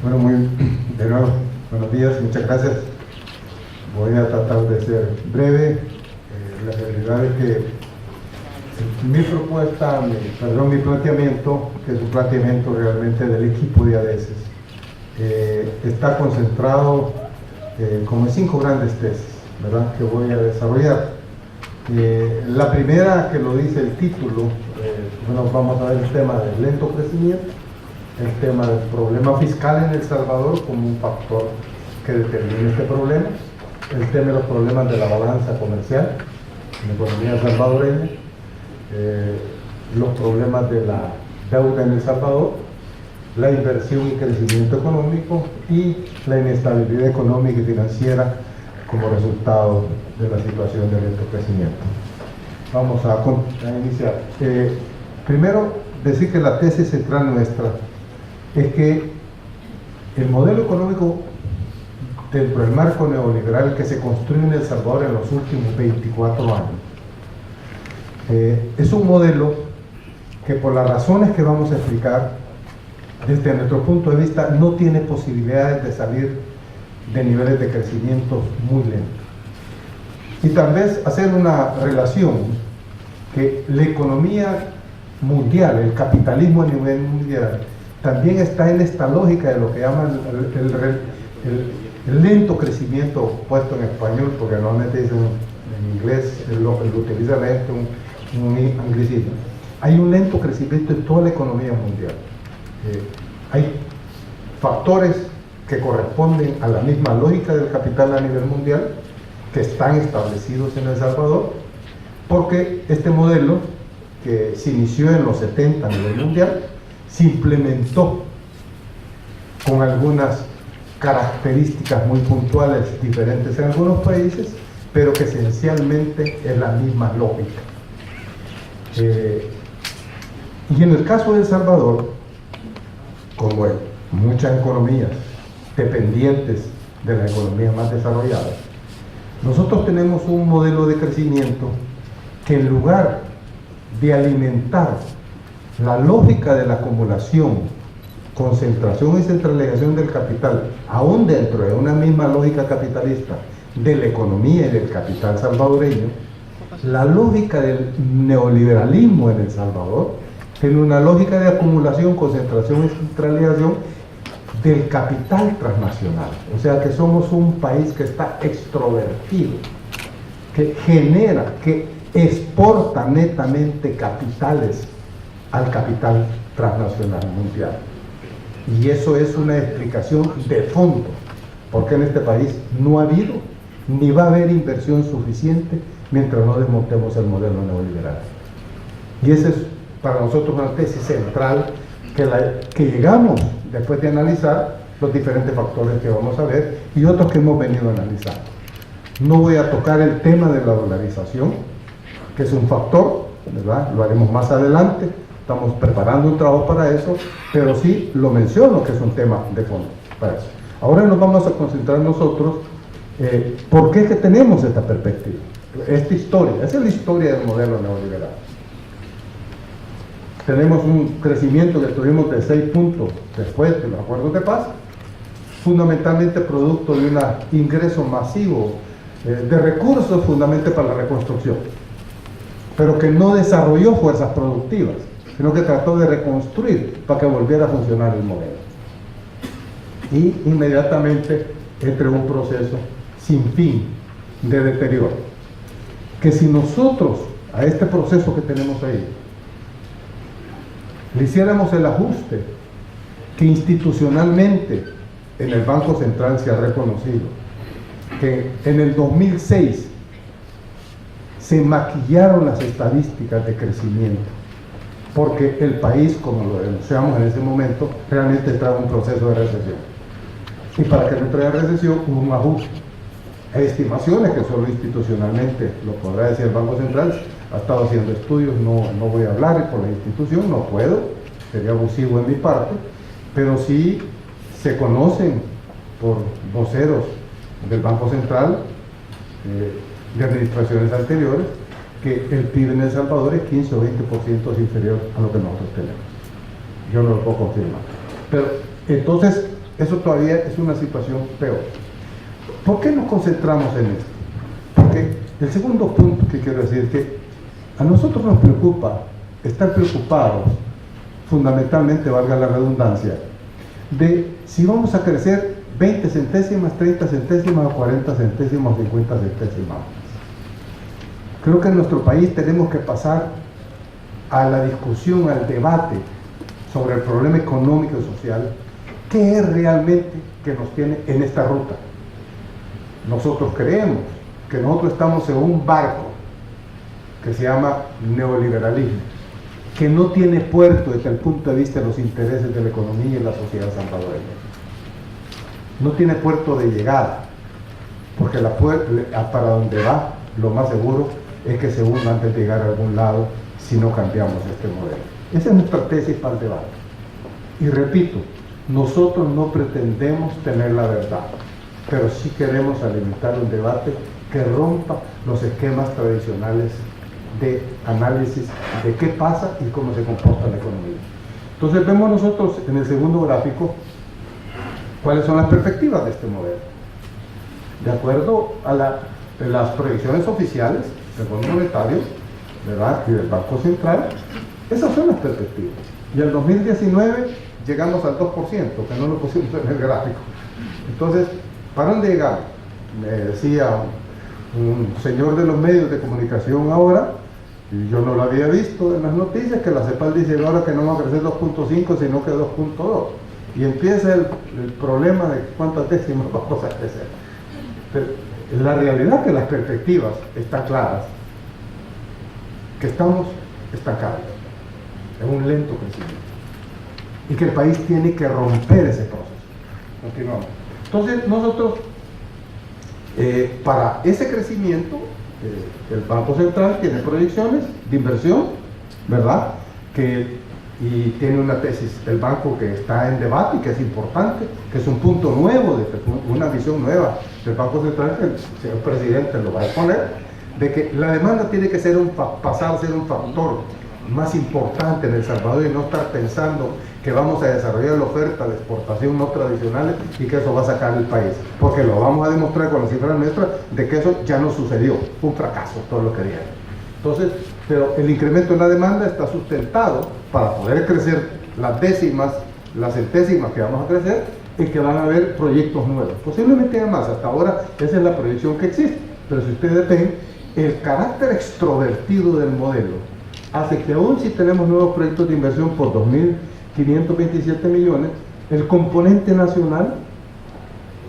Bueno, de nuevo, buenos días, muchas gracias. Voy a tratar de ser breve. La realidad es que mi planteamiento, que es un planteamiento realmente del equipo de ADESES, está concentrado como en 5 grandes tesis, ¿verdad?, que voy a desarrollar. La primera, que lo dice el título, bueno, vamos a ver el tema del lento crecimiento, el tema del problema fiscal en El Salvador como un factor que determina este problema, el tema de los problemas de la balanza comercial en la economía salvadoreña, los problemas de la deuda en El Salvador, la inversión y crecimiento económico y la inestabilidad económica y financiera como resultado de la situación de lento crecimiento. Vamos a iniciar. Primero, decir que la tesis central nuestra es que el modelo económico dentro del marco neoliberal que se construye en El Salvador en los últimos 24 años es un modelo que, por las razones que vamos a explicar, desde nuestro punto de vista no tiene posibilidades de salir de niveles de crecimiento muy lentos. Y tal vez hacer una relación que la economía mundial, el capitalismo a nivel mundial, también está en esta lógica de lo que llaman el lento crecimiento, puesto en español, porque normalmente dicen en inglés, lo utiliza la gente un anglicismo. Hay un lento crecimiento en toda la economía mundial. Hay factores que corresponden a la misma lógica del capital a nivel mundial, que están establecidos en El Salvador, porque este modelo, que se inició en los 70 a nivel mundial, se implementó con algunas características muy puntuales diferentes en algunos países, pero que esencialmente es la misma lógica. Y en el caso de El Salvador, como en muchas economías dependientes de la economía más desarrollada, nosotros tenemos un modelo de crecimiento que, en lugar de alimentar la lógica de la acumulación, concentración y centralización del capital, aún dentro de una misma lógica capitalista de la economía y del capital salvadoreño, la lógica del neoliberalismo en El Salvador tiene una lógica de acumulación, concentración y centralización del capital transnacional. O sea que somos un país que está extrovertido, que genera, que exporta netamente capitales al capital transnacional mundial. Y eso es una explicación de fondo, porque en este país no ha habido ni va a haber inversión suficiente mientras no desmontemos el modelo neoliberal. Y esa es para nosotros una tesis central que llegamos después de analizar los diferentes factores que vamos a ver y otros que hemos venido analizando. No voy a tocar el tema de la dolarización, que es un factor, ¿verdad? Lo haremos más adelante, estamos preparando un trabajo para eso, pero sí lo menciono, que es un tema de fondo para eso. Ahora nos vamos a concentrar nosotros por qué es que tenemos esta perspectiva, esta historia. Esa es la historia del modelo neoliberal. Tenemos un crecimiento que tuvimos de 6 puntos después de los acuerdos de paz, fundamentalmente producto de un ingreso masivo de recursos, fundamentalmente para la reconstrucción, pero que no desarrolló fuerzas productivas, sino que trató de reconstruir para que volviera a funcionar el modelo. Y inmediatamente entró un proceso sin fin de deterioro, que si nosotros a este proceso que tenemos ahí le hiciéramos el ajuste que institucionalmente en el Banco Central se ha reconocido, que en el 2006 se maquillaron las estadísticas de crecimiento, porque el país, como lo denunciamos en ese momento, realmente estaba en un proceso de recesión. Y para que no entrara en recesión hubo un ajuste. Hay estimaciones que solo institucionalmente lo podrá decir el Banco Central, ha estado haciendo estudios, no voy a hablar por la institución, no puedo, sería abusivo en mi parte, pero sí se conocen por voceros del Banco Central, de administraciones anteriores, que el PIB en El Salvador es 15 o 20% inferior a lo que nosotros tenemos. Yo no lo puedo confirmar. Pero entonces, eso todavía es una situación peor. ¿Por qué nos concentramos en esto? Porque el segundo punto que quiero decir es que a nosotros nos preocupa estar preocupados, fundamentalmente, valga la redundancia, de si vamos a crecer 20 centésimas, 30 centésimas, 40 centésimas, 50 centésimas. Creo que en nuestro país tenemos que pasar a la discusión, al debate sobre el problema económico y social. ¿Qué es realmente que nos tiene en esta ruta? Nosotros creemos que nosotros estamos en un barco que se llama neoliberalismo, que no tiene puerto desde el punto de vista de los intereses de la economía y la sociedad salvadoreña. No tiene puerto de llegada, porque para donde va, lo más seguro es que se hunda antes de llegar a algún lado si no cambiamos este modelo. Esa es nuestra tesis para el debate. Y repito, nosotros no pretendemos tener la verdad, pero sí queremos alimentar un debate que rompa los esquemas tradicionales de análisis de qué pasa y cómo se comporta la economía. Entonces vemos nosotros en el segundo gráfico cuáles son las perspectivas de este modelo. De acuerdo a las proyecciones oficiales del Fondo Monetario, ¿verdad?, y del Banco Central, esas son las perspectivas. Y en 2019 llegamos al 2%, que no lo pusimos en el gráfico. Entonces, ¿para dónde llegamos? Me decía un señor de los medios de comunicación ahora, y yo no lo había visto en las noticias, que la CEPAL dice ahora que no va a crecer 2.5 sino que 2.2, y empieza el problema de cuántas décimas vamos a crecer. Pero la realidad es que las perspectivas están claras, que estamos estancados en un lento crecimiento y que el país tiene que romper ese proceso. Continuamos. Entonces nosotros, para ese crecimiento, el Banco Central tiene proyecciones de inversión, ¿verdad?, y tiene una tesis del banco que está en debate y que es importante, que es un punto nuevo, una visión nueva del Banco Central, que el señor presidente lo va a exponer, de que la demanda tiene que pasar a ser un factor más importante en El Salvador y no estar pensando que vamos a desarrollar la oferta de exportación no tradicionales y que eso va a sacar el país, porque lo vamos a demostrar con las cifras nuestras de que eso ya no sucedió, fue un fracaso todo lo que dieron. Entonces, pero el incremento en la demanda está sustentado para poder crecer las décimas, las centésimas que vamos a crecer, y que van a haber proyectos nuevos, posiblemente haya más. Hasta ahora esa es la proyección que existe, pero si ustedes ven, el carácter extrovertido del modelo hace que aún si tenemos nuevos proyectos de inversión por 2.527 millones, el componente nacional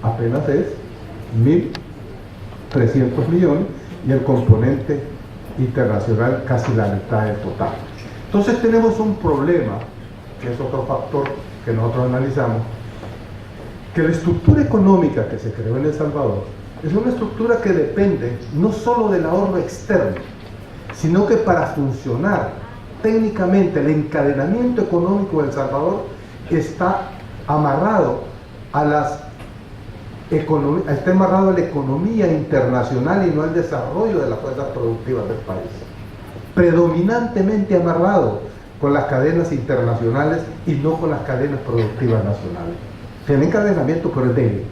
apenas es 1.300 millones y el componente internacional casi la mitad del total. Entonces tenemos un problema, que es otro factor que nosotros analizamos, que la estructura económica que se creó en El Salvador es una estructura que depende no solo del ahorro externo, sino que para funcionar técnicamente el encadenamiento económico de El Salvador está amarrado está amarrado a la economía internacional y no al desarrollo de las fuerzas productivas del país. Predominantemente amarrado con las cadenas internacionales y no con las cadenas productivas nacionales. Tiene encadenamiento, pero es débil.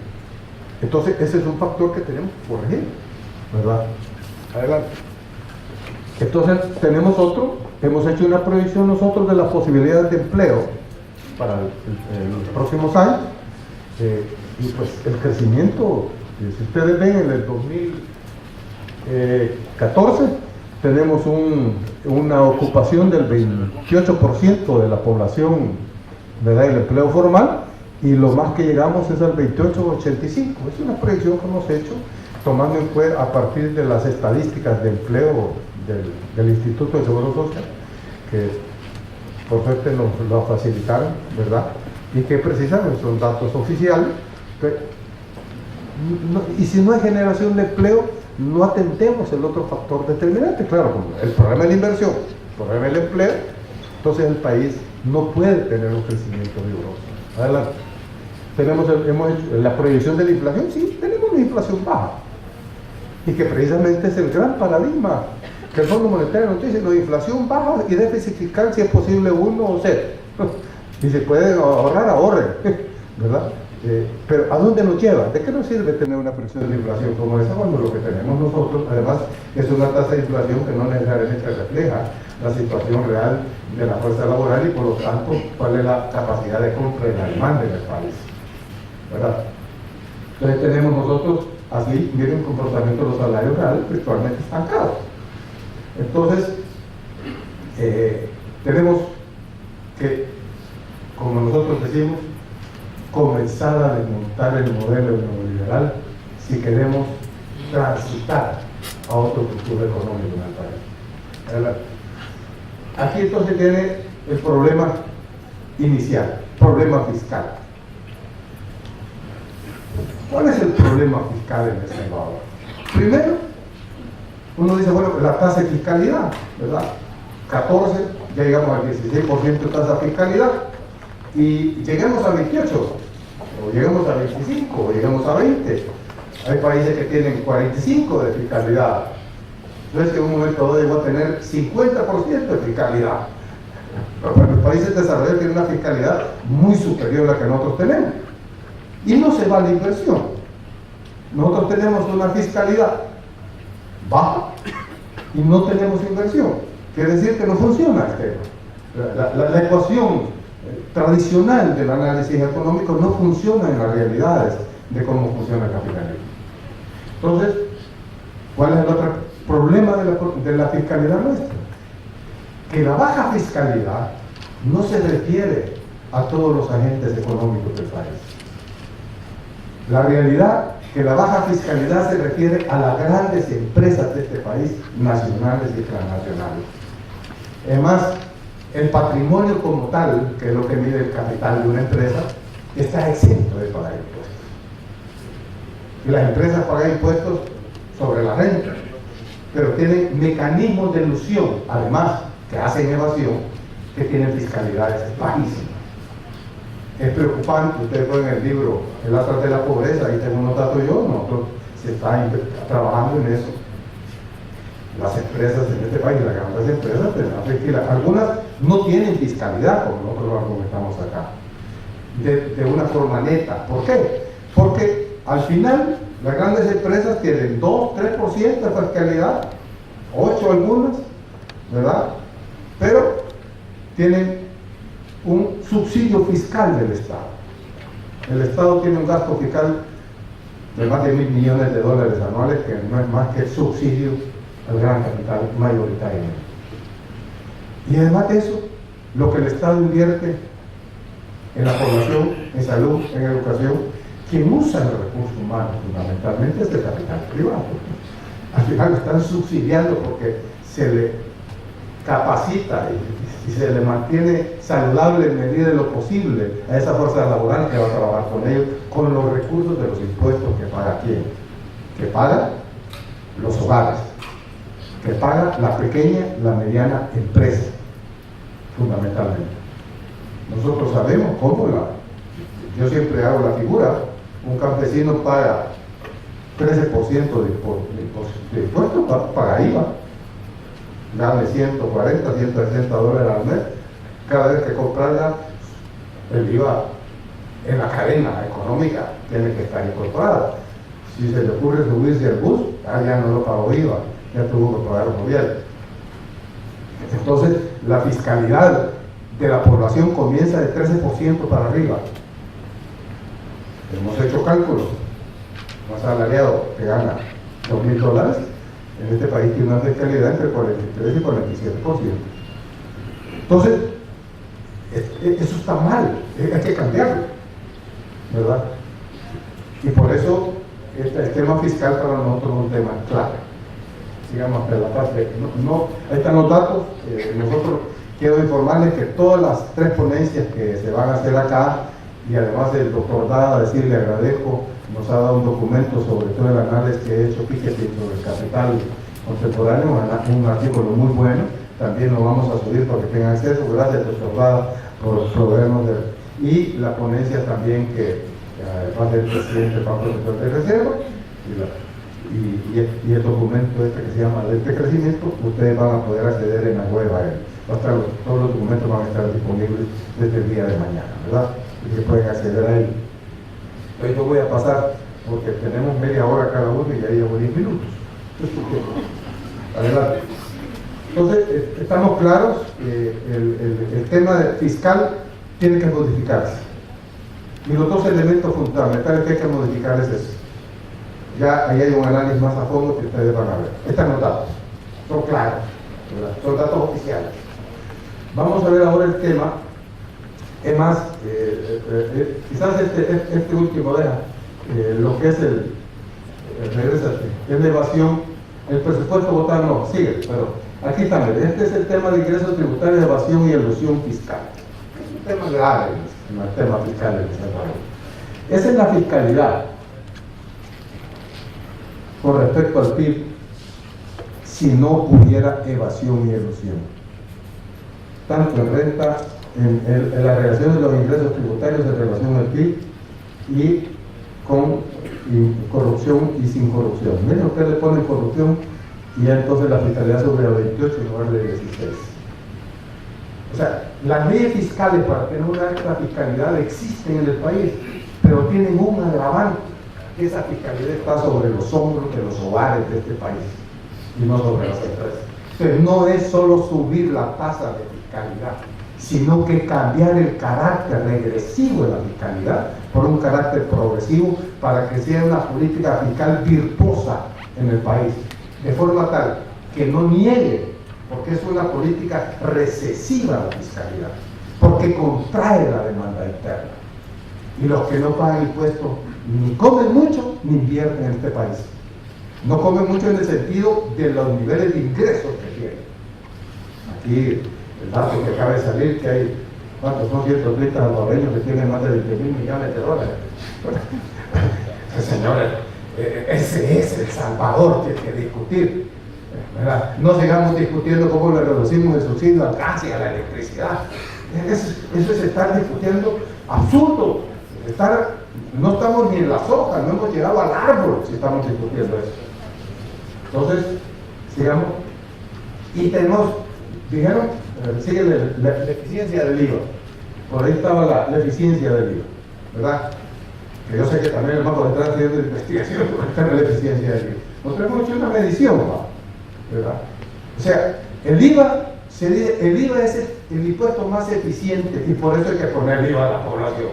Entonces, ese es un factor que tenemos que corregir, ¿verdad? Adelante. Entonces, tenemos otro, hemos hecho una proyección nosotros de las posibilidades de empleo para los próximos años, y pues el crecimiento, si ustedes ven en el 2014, tenemos una ocupación del 28% de la población, ¿verdad?, el empleo formal, y lo más que llegamos es al 28,85%. Es una proyección que hemos hecho tomando en cuenta a partir de las estadísticas de empleo del Instituto de Seguro Social, que por suerte nos lo facilitaron, ¿verdad?, y que precisamente son datos oficiales. Y si no hay generación de empleo, no atendemos el otro factor determinante, claro, como el problema de la inversión, el problema del empleo. Entonces el país no puede tener un crecimiento vigoroso. Adelante. Hemos hecho la proyección de la inflación. Sí, tenemos una inflación baja, y que precisamente es el gran paradigma que el Fondo Monetario nos dice: no, inflación baja y déficit fiscal, si es posible 1 o 0, y se puede ahorrar, ahorren, ¿verdad? Pero ¿a dónde nos lleva? ¿De qué nos sirve tener una presión de inflación como esa cuando lo que tenemos nosotros, además, es una tasa de inflación que no necesariamente refleja la situación real de la fuerza laboral y por lo tanto cuál es la capacidad de compra y la demanda en el país? ¿Verdad? Entonces tenemos nosotros, así, miren el comportamiento de los salarios reales virtualmente estancados. Entonces, tenemos que, como nosotros decimos, comenzar a desmontar el modelo neoliberal si queremos transitar a otro futuro económico en el país. Aquí entonces tiene el problema inicial, problema fiscal. ¿Cuál es el problema fiscal en El Salvador? Primero, uno dice, bueno, la tasa de fiscalidad, ¿verdad? 14, ya llegamos al 16% de tasa de fiscalidad, y lleguemos a 28, o lleguemos a 25, o lleguemos a 20. Hay países que tienen 45 de fiscalidad. Entonces, en un momento dado llegó a tener 50% de fiscalidad. Pero los países desarrollados tienen una fiscalidad muy superior a la que nosotros tenemos. Y no se va a la inversión. Nosotros tenemos una fiscalidad baja y no tenemos inversión. Quiere decir que no funciona el tema. La ecuación tradicional del análisis económico no funciona en las realidades de cómo funciona el capitalismo. Entonces, ¿cuál es el otro problema de la fiscalidad nuestra? Que la baja fiscalidad no se refiere a todos los agentes económicos del país. La realidad que la baja fiscalidad se refiere a las grandes empresas de este país, nacionales y transnacionales. Además, el patrimonio como tal, que es lo que mide el capital de una empresa, está exento de pagar impuestos. Y las empresas pagan impuestos sobre la renta, pero tienen mecanismos de elusión, además, que hacen evasión, que tienen fiscalidades bajísimas. Es preocupante, ustedes ven el libro El Atlas de la Pobreza, ahí tengo unos datos yo, nosotros se está trabajando en eso. Las empresas en este país, las grandes empresas, tienen algunas no tienen fiscalidad, como nosotros lo argumentamos acá, de una forma neta. ¿Por qué? Porque al final las grandes empresas tienen 2, 3% de fiscalidad, 8 algunas, ¿verdad? Pero tienen un subsidio fiscal del Estado. El Estado tiene un gasto fiscal de más de $1.000 millones anuales, que no es más que el subsidio al gran capital mayoritario. Y además de eso, lo que el Estado invierte en la población, en salud, en educación, quien usa el recurso humano fundamentalmente es el capital privado. Al final lo están subsidiando porque se le capacita y se le mantiene saludable en medida de lo posible a esa fuerza laboral que va a trabajar con ellos, con los recursos de los impuestos que paga quién, que paga los hogares, que paga la pequeña, la mediana empresa, fundamentalmente. Nosotros sabemos cómo yo siempre hago la figura, un campesino paga 13% de impuestos, paga IVA, gane $140, $160 al mes, cada vez que compra el IVA en la cadena económica tiene que estar incorporado. Si se le ocurre subirse al bus, ya no lo pagó IVA, ya tuvo que pagar el gobierno. Entonces, la fiscalidad de la población comienza de 13% para arriba. Hemos hecho cálculos. Un asalariado que gana $2.000 en este país tiene una fiscalidad entre 43 y 47%. Entonces, eso está mal, hay que cambiarlo, ¿verdad? Y por eso el tema fiscal para nosotros es un tema clave. Digamos, de la parte, ahí están los datos. Nosotros quiero informarles que todas las 3 ponencias que se van a hacer acá, y además el doctor Dada, decirle agradezco, nos ha dado un documento sobre todo el análisis que he hecho Piketty sobre el capital contemporáneo, un artículo muy bueno, también lo vamos a subir para que tengan acceso. Gracias, doctor Dada, por proveernos y la ponencia también que va del presidente Pablo de Reserva, y el documento este que se llama Ley de Crecimiento, ustedes van a poder acceder en la web a él. Todos los documentos van a estar disponibles desde el día de mañana, ¿verdad? Y que pueden acceder a él. Entonces yo voy a pasar, porque tenemos media hora cada uno y ya llevo 10 minutos. Adelante. Entonces, estamos claros que el tema fiscal tiene que modificarse. Y los dos elementos fundamentales que hay que modificar es eso. Ya ahí hay un análisis más a fondo que ustedes van a ver. Están los datos, son claros, ¿verdad? Son datos oficiales. Vamos a ver ahora el tema. Es más, quizás este último deja lo que es es la evasión, el presupuesto votado no, sigue, pero aquí también, este es el tema de ingresos tributarios, evasión y elusión fiscal. Es un tema grave en el tema fiscal en El Salvador. Esa es la fiscalidad con respecto al PIB si no hubiera evasión y elusión. Tanto en renta, en la relación de los ingresos tributarios en relación al PIB y con corrupción y sin corrupción. Miren, usted le pone corrupción y ya entonces la fiscalidad sobre 28 en lugar de 16. O sea, las leyes fiscales para tener una alta fiscalidad existen en el país, pero tienen un agravante, que esa fiscalidad está sobre los hombros de los hogares de este país y no sobre las empresas. Entonces, no es solo subir la tasa de fiscalidad, sino que cambiar el carácter regresivo de la fiscalidad por un carácter progresivo para que sea una política fiscal virtuosa en el país, de forma tal que no niegue, porque es una política recesiva la fiscalidad, porque contrae la demanda interna. Y los que no pagan impuestos ni comen mucho ni invierten en este país. No comen mucho en el sentido de los niveles de ingresos que tienen. Aquí el dato que acaba de salir, que hay, ¿cuántos son? 130 salvadoreños que tienen más de 20.000 millones de dólares. Señores, ese es El Salvador que hay que discutir, ¿verdad? No sigamos discutiendo cómo le reducimos el subsidio al gas y a la electricidad. Eso es estar discutiendo absurdo. No estamos ni en las hojas, no hemos llegado al árbol si estamos discutiendo eso. Entonces, sigamos. Y tenemos, dijeron, sigue la eficiencia del IVA. Por ahí estaba la eficiencia del IVA, ¿verdad? Que yo sé que también el Banco Central tiene de investigación para la eficiencia del IVA. Nosotros hemos hecho una medición, ¿verdad? O sea, el IVA es el impuesto más eficiente y por eso hay que poner IVA a la población.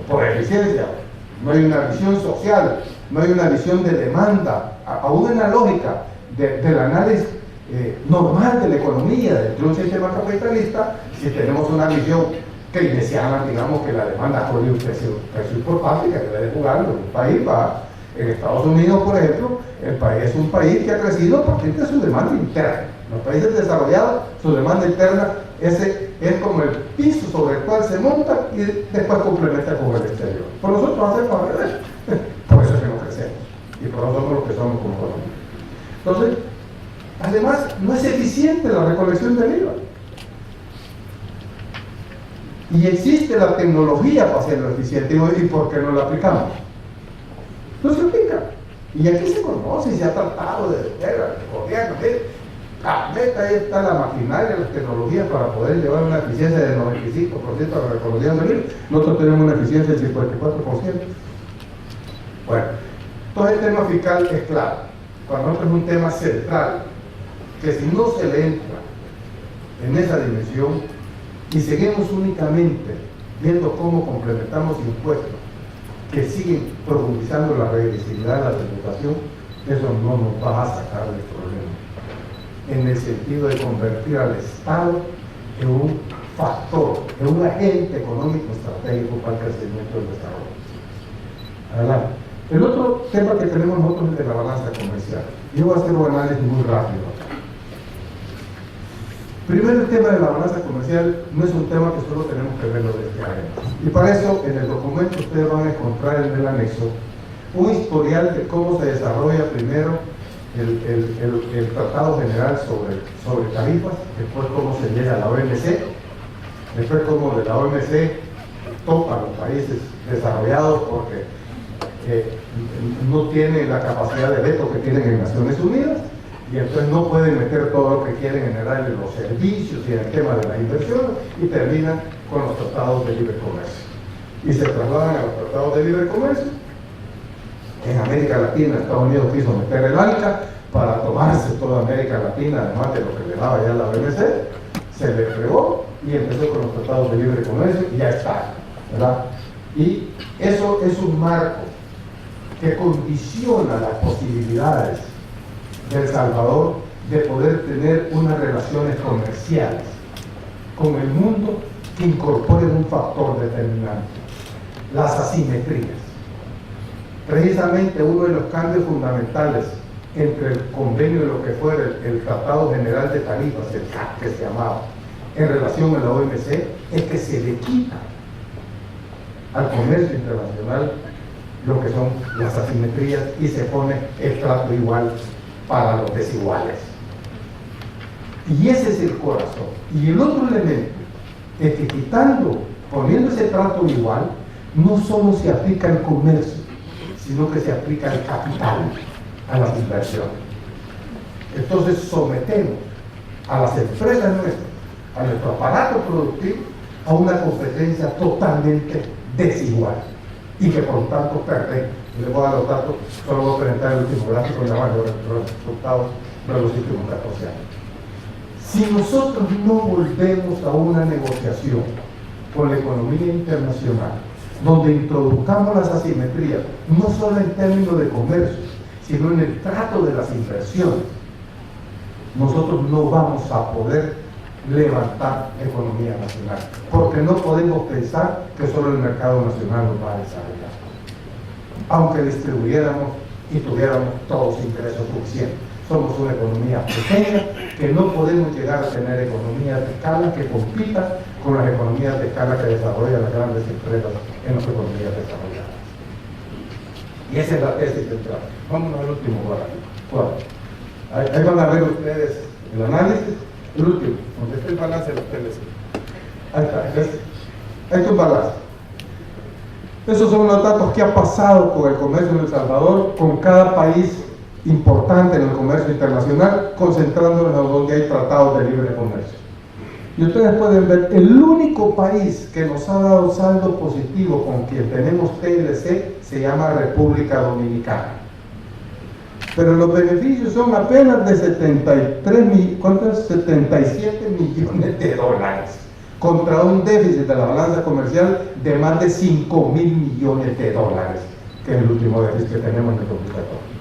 Por eficiencia, no hay una visión social, no hay una visión de demanda, aún en la lógica del análisis normal de la economía, dentro de un sistema capitalista, si tenemos una visión keynesiana, digamos que la demanda por un precio importante que debe jugarlo, un país va, en Estados Unidos, por ejemplo, el país es un país que ha crecido a partir de su demanda interna. Los países desarrollados, su demanda interna es como el piso sobre el cual se monta y después complementa con el exterior. Por nosotros hacemos al revés. Por eso es que no crecemos. Y por eso somos los que somos como Colombia. Entonces, además, no es eficiente la recolección del IVA. Y existe la tecnología para hacerlo eficiente. ¿Y por qué no la aplicamos? No se aplica. Y aquí se conoce y se ha tratado de gobierno. La meta, ahí está la maquinaria, las tecnologías para poder llevar una eficiencia del 95% a la recaudación del IVA. Nosotros tenemos una eficiencia del 54%. Bueno, todo el tema fiscal es claro. Cuando nosotros es un tema central, que si no se le entra en esa dimensión y seguimos únicamente viendo cómo complementamos impuestos que siguen profundizando la regresividad de la tributación, eso no nos va a sacar del problema, en el sentido de convertir al Estado en un factor, en un agente económico estratégico para el crecimiento del desarrollo. Adelante. El otro tema que tenemos nosotros es de la balanza comercial. Yo voy a hacer un análisis muy rápido. Primero, el tema de la balanza comercial no es un tema que solo tenemos que verlo desde adentro. Y para eso, en el documento ustedes van a encontrar en el anexo un historial de cómo se desarrolla primero el Tratado General sobre tarifas, después cómo se llega a la OMC, después cómo de la OMC topan los países desarrollados porque no tienen la capacidad de veto que tienen en Naciones Unidas y entonces no pueden meter todo lo que quieren en el área de los servicios y en el tema de la inversión y terminan con los tratados de libre comercio. Y se trasladan a los tratados de libre comercio En América Latina, Estados Unidos quiso meter el ALCA para tomarse toda América Latina, además de lo que le daba ya la OMC, se le fregó y empezó con los tratados de libre comercio y ya está, ¿verdad? Y eso es un marco que condiciona las posibilidades de El Salvador de poder tener unas relaciones comerciales con el mundo que incorporen un factor determinante, las asimetrías. Precisamente uno de los cambios fundamentales entre el convenio de lo que fuera el Tratado General de Tarifas, el CAT que se llamaba, en relación a la OMC, es que se le quita al comercio internacional lo que son las asimetrías y se pone el trato igual para los desiguales. Y ese es el corazón. Y el otro elemento es que poniendo ese trato igual, no solo se aplica al comercio, sino que se aplica al capital, a las inversiones. Entonces sometemos a las empresas nuestras, a nuestro aparato productivo, a una competencia totalmente desigual y que por tanto perdemos. Les voy a dar los datos, solo voy a presentar el último gráfico y llamar los resultados de los últimos 14 años. Si nosotros no volvemos a una negociación con la economía internacional, donde introduzcamos las asimetrías, no solo en términos de comercio, sino en el trato de las inversiones, nosotros no vamos a poder levantar la economía nacional, porque no podemos pensar que solo el mercado nacional nos va a desarrollar, aunque distribuyéramos y tuviéramos todos ingresos suficientes. Somos una economía pequeña que no podemos llegar a tener economías de escala que compitan con las economías de escala que desarrollan las grandes empresas en las economías desarrolladas. Y esa es la tesis central. Vamos al último gráfico. Ahí van a ver ustedes el análisis, el último, donde está el balance de los TLC. Ahí está, ahí está un balance. Esos son los datos que ha pasado con el comercio en El Salvador, con cada país importante en el comercio internacional, concentrándonos en donde hay tratados de libre comercio. Y ustedes pueden ver, el único país que nos ha dado saldo positivo con quien tenemos TLC se llama República Dominicana. Pero los beneficios son apenas de 77 millones de dólares, contra un déficit de la balanza comercial de más de 5.000 millones de dólares, que es el último déficit que tenemos en el 2014.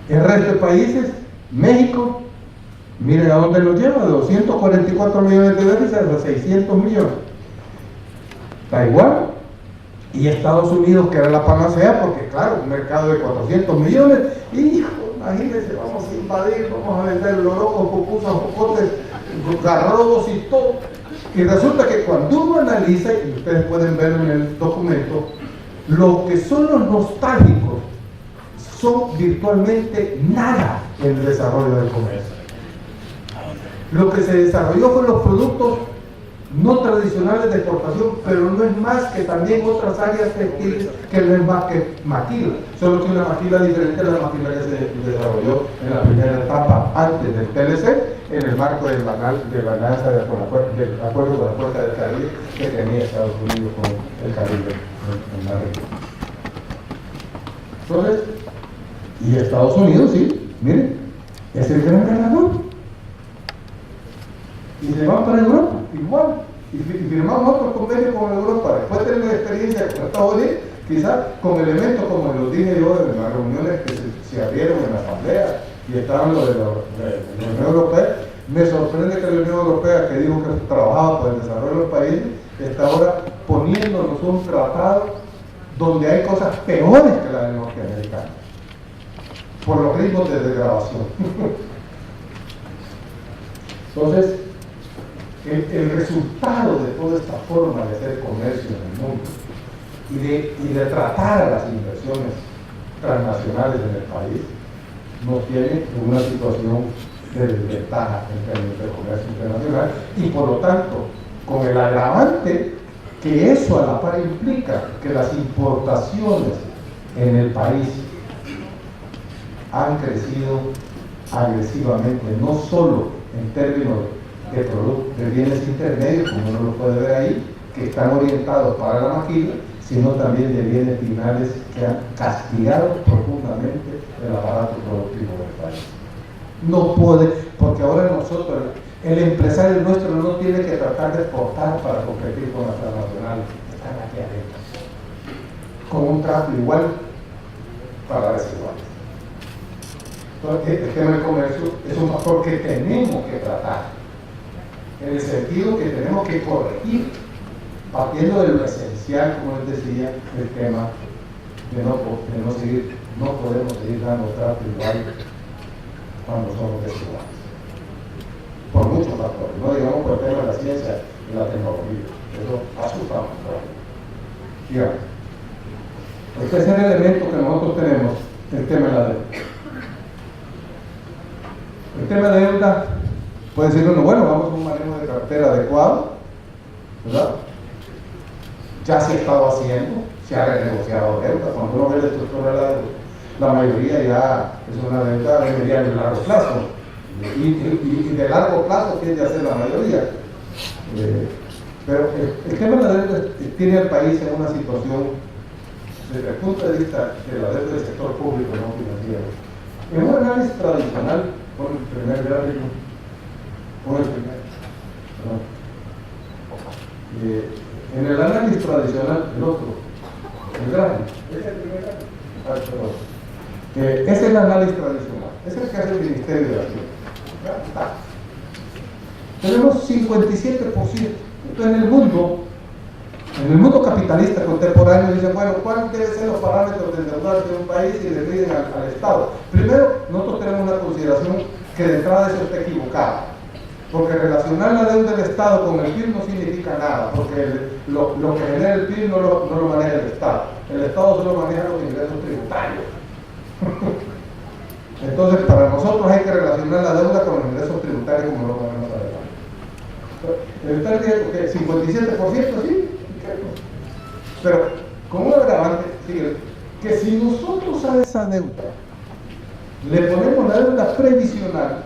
El resto de países, México, miren a dónde nos lleva, de 244 millones de déficit a 600 millones. Taiwán y Estados Unidos, que era la panacea, porque claro, un mercado de 400 millones, hijo, imagínense, vamos a invadir, vamos a vender lorocos, pupusas, jocotes, garrobos y todo. Y resulta que cuando uno analiza, y ustedes pueden ver en el documento, lo que son los nostálgicos son virtualmente nada en el desarrollo del comercio. Lo que se desarrolló fueron los productos no tradicionales de exportación, pero no es más que también otras áreas textiles que no es más que maquila, solo que una maquila diferente a la maquila que se desarrolló en la primera etapa antes del TLC, en el marco del acuerdo de la Fuerza del Caribe que tenía Estados Unidos con el Caribe en la región. Entonces, y Estados Unidos, sí, miren, es el gran ganador. Y se van para Europa, igual. Y firmamos otros convenios con Europa. Después de tener una experiencia con Estados Unidos, quizás con elementos como los dije yo en las reuniones que se abrieron en la Asamblea y estaban los de la Unión Europea, me sorprende que la Unión Europea, que dijo que trabajaba por el desarrollo de los países, está ahora poniéndonos un tratado donde hay cosas peores que la de norteamericana, por los ritmos de degradación. Entonces, el resultado de toda esta forma de hacer comercio en el mundo y de tratar a las inversiones transnacionales en el país nos tiene en una situación de desventaja en términos de comercio internacional y por lo tanto con el agravante que eso a la par implica que las importaciones en el país han crecido agresivamente, no solo en términos de bienes intermedios, como uno lo puede ver ahí, que están orientados para la maquila, sino también de bienes finales que han castigado profundamente el aparato productivo del país. No puede, porque ahora nosotros, el empresario nuestro no tiene que tratar de exportar para competir con las transnacionales, están aquí adentro, con un trato igual para desiguales. Entonces, el tema del comercio es un factor que tenemos que tratar, en el sentido que tenemos que corregir, partiendo de lo esencial, como les decía, el tema de no podemos seguir dando trato igual cuando somos desiguales. Por muchos factores, no digamos por el tema de la ciencia y la tecnología. Eso asusta mucho. Digamos, el tercer elemento que nosotros tenemos, el tema de la deuda. El tema de deuda, puede decir uno, bueno, vamos a un manejo de cartera adecuado, ¿verdad? Ya se ha estado haciendo, se ha renegociado deuda. Cuando uno ve la estructura de la deuda, la mayoría ya es una deuda de mediano y largo plazo. Y de largo plazo tiende a ser la mayoría. Pero el tema de la deuda tiene al país en una situación, desde el punto de vista de la deuda del sector público no financiero. En un análisis tradicional, por el primer gráfico, en el análisis tradicional, el otro, el gráfico, ese es el primer gráfico. Es el análisis tradicional, es el que hace el Ministerio de Hacienda. Tenemos 57%. Entonces, en el mundo capitalista contemporáneo, dicen, bueno, ¿cuáles deben ser los parámetros de endeudarse de un país y le piden al Estado? Primero, nosotros tenemos una consideración que de entrada eso está equivocada, porque relacionar la deuda del Estado con el PIB no significa nada, porque lo que genera el PIB no lo maneja el Estado. El Estado solo maneja los ingresos tributarios. Entonces, para nosotros hay que relacionar la deuda con los ingresos tributarios como lo vamos a ver. Está diciendo que 57% sí, pero como un agravante, que si nosotros a esa deuda le ponemos la deuda previsional,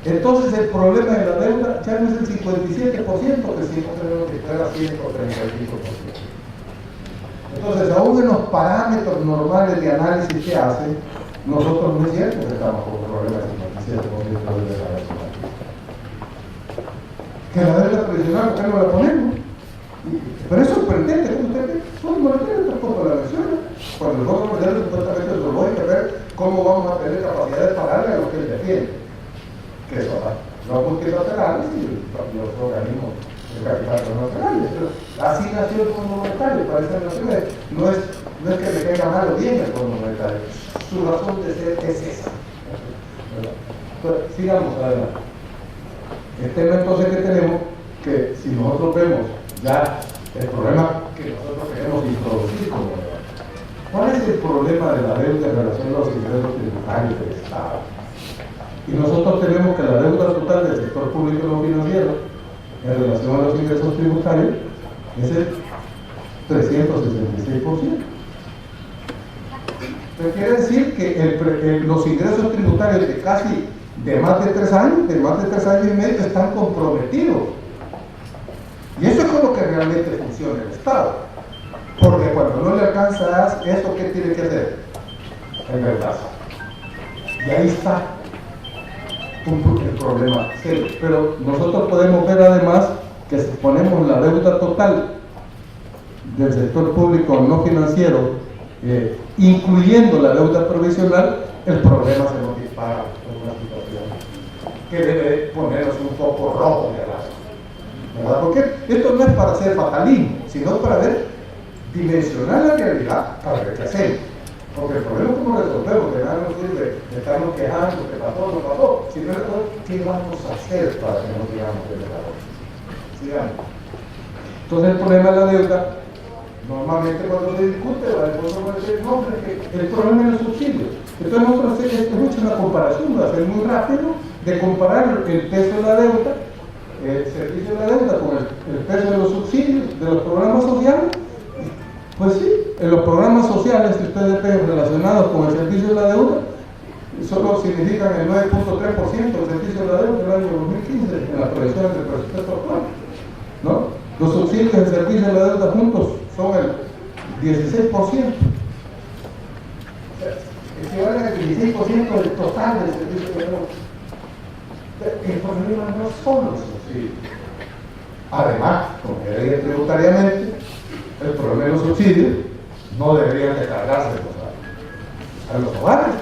entonces el problema de la deuda ya no es el 57%, que siempre tenemos que fuera 135%. Entonces, aún en los parámetros normales de análisis que hacen, nosotros no es cierto que estamos con un problema de 57% de deuda nacional. Que la deuda previsional, ¿por qué no la ponemos? Pero es sorprendente, ¿no? Ustedes son monetarios, tampoco la menciona. Cuando el Fondo Monetario supuestamente solo hay que ver cómo vamos a tener capacidad de pagarle a lo que él defiende. Que eso los multilaterales y los organismos de capital internacionales. Así nació el Fondo Monetario, para estas naciones. No es que le caiga mal o bien el Fondo Monetario. Su razón de ser es esa. Entonces, sigamos adelante. El tema entonces que tenemos, que si nosotros vemos ya el problema que nosotros queremos introducir como debate, ¿cuál es el problema de la deuda en relación a los ingresos tributarios del Estado? Y nosotros tenemos que la deuda total del sector público no financiero en relación a los ingresos tributarios es el 366%. Eso quiere decir que los ingresos tributarios de más de 3 años, de más de 3 años y medio, están comprometidos. Y eso es con lo que realmente funciona el Estado. Porque cuando no le alcanza eso, ¿qué tiene que hacer? Endeudarse. Y ahí está el problema serio. Pero nosotros podemos ver además que si ponemos la deuda total del sector público no financiero, incluyendo la deuda provisional, el problema se nos dispara en una situación que debe ponernos un poco rojo de alarma, ¿verdad? Porque esto no es para hacer fatalismo, sino para dimensionar la realidad, para ver qué hacemos. Porque el problema es cómo resolvemos, que nada nos sirve de estarnos quejando, que pasó, no pasó, sino qué vamos a hacer para que no sigamos de error. Sigamos. Entonces el problema de la deuda, normalmente cuando se discute, el problema es el subsidio. Entonces nosotros hemos hecho una comparación, va a ser muy rápido, de comparar el peso de la deuda, el servicio de la deuda con el peso de los subsidios, de los programas sociales. Pues sí, en los programas sociales que ustedes ven relacionados con el servicio de la deuda, solo significan el 9.3% del servicio de la deuda del año 2015 en las proyecciones del presupuesto actual, ¿no? Los subsidios créditos de servicio de la deuda juntos son el 16%. Equivalen al 16% del total del servicio de deuda. El problema no son los subsidios. Además, como ya dije tributariamente, el problema de los subsidios no deberían de cargarse a los hogares.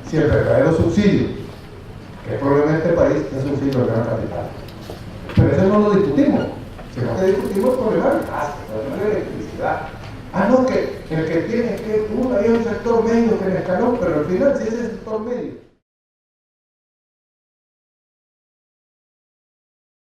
Si el verdadero subsidio, que es problema de este país, es un subsidio del gran capital. Pero eso no lo discutimos. Si no que discutimos el problema del gasto, el problema de la electricidad. No, que el que tiene que hay un sector medio que me escaló, pero al final sí es el sector medio.